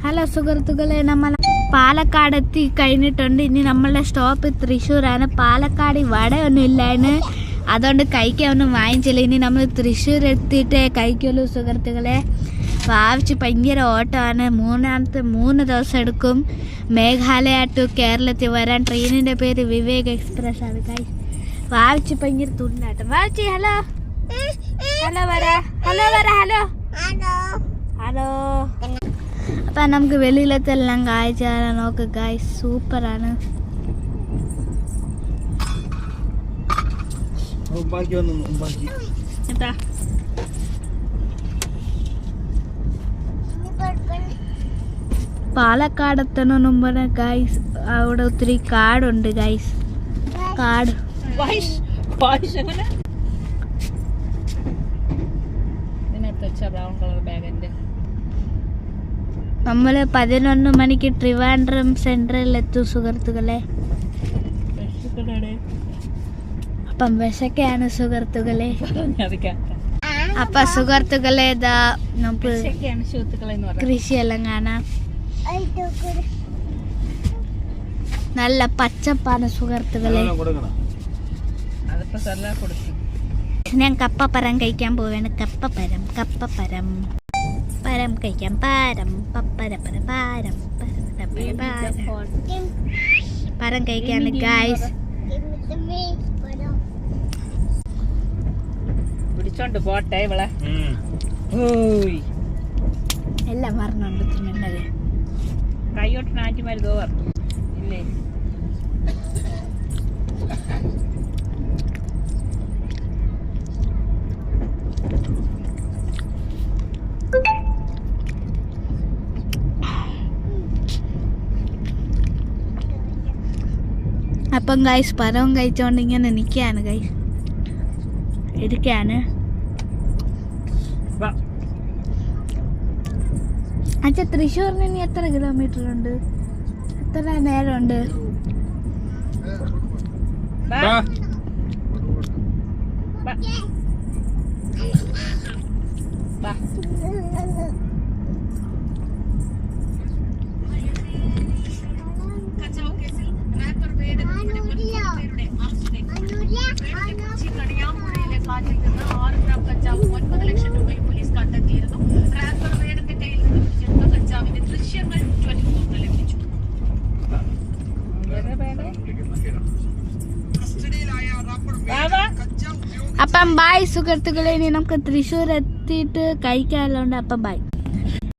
Hello സുഹൃത്തുക്കളെ, നമ്മൾ പാലക്കാട് എത്തി കഴിഞ്ഞിട്ടുണ്ട്. ഇനി നമ്മളുടെ സ്റ്റോപ്പ് തൃശ്ശൂരാണ്. പാലക്കാട് വടയൊന്നും ഇല്ലായിരുന്നു, അതുകൊണ്ട് കഴിക്കാനൊന്നും വാങ്ങിച്ചില്ല. ഇനി നമ്മൾ തൃശ്ശൂർ എത്തിയിട്ടേ കഴിക്കുള്ളൂ സുഹൃത്തുക്കളെ. ഭാവിച്ച് ഭയങ്കര ഓട്ടമാണ്. 3 ദിവസം എടുക്കും മേഘാലയ ടു കേരളത്തിൽ വരാൻ. ട്രെയിനിൻ്റെ പേര് വിവേക് എക്സ്പ്രസ് ആണ്. ഭാവിച്ച് ഭയങ്കര തുണ്ടാട്ടം. ഭാവിച്ച് ഹലോ ഹലോ വരാ ഹലോ വരാ ഹലോ ഹലോ. അപ്പം നമുക്ക് വെളിയിലത്തെല്ലാം കാഴ്ച നോക്ക് ഗായ്സ്, സൂപ്പറാണ്. പാലക്കാട് എത്തണം പറഞ്ഞ ഗായ്സ്, അവിടെ ഒത്തിരി കാടുണ്ട് ഗായ്സ്. കാട് നമ്മൾ 11 മണിക്ക് ട്രിവാൻഡ്രം സെൻട്രലിൽ എത്തും സുഹൃത്തുക്കളെ. അപ്പം വിശക്കാണ് സുഹൃത്തുക്കളെ. അപ്പൊ സുഹൃത്തുക്കളെ ഇതാ നമുക്ക് കൃഷിയെല്ലാം കാണാം. നല്ല പച്ചപ്പാണ് സുഹൃത്തുക്കളെ. ഞാൻ കപ്പപ്പരം കഴിക്കാൻ പോവാണ്. കപ്പപ്പരം പരം കഴിക്കാം. പരം കഴിക്കാണ് ഗായ്സ്. പിടിച്ചോണ്ട് പോട്ടെ ഇവളെ. എല്ലാം പറഞ്ഞോണ്ട് തിന്നണ്ടത്. കൈയോട്ട് നാറ്റിമാരുതോ ഇല്ലേ? അപ്പം ഗൈസ് പരവും കഴിച്ചോണ്ട് ഇങ്ങനെ നിൽക്കുകയാണ് ഗൈസ്, ഇരിക്കാണ്. അച്ഛാ തൃശ്ശൂരിന് ഇനി എത്ര കിലോമീറ്റർ ഉണ്ട്? എത്ര നേരമുണ്ട്? അപ്പം ബായ് സുഹൃത്തുക്കളെ, ഇനി നമുക്ക് തൃശ്ശൂർ എത്തിയിട്ട് കഴിക്കാനുള്ളതുകൊണ്ട് അപ്പം ബായ്.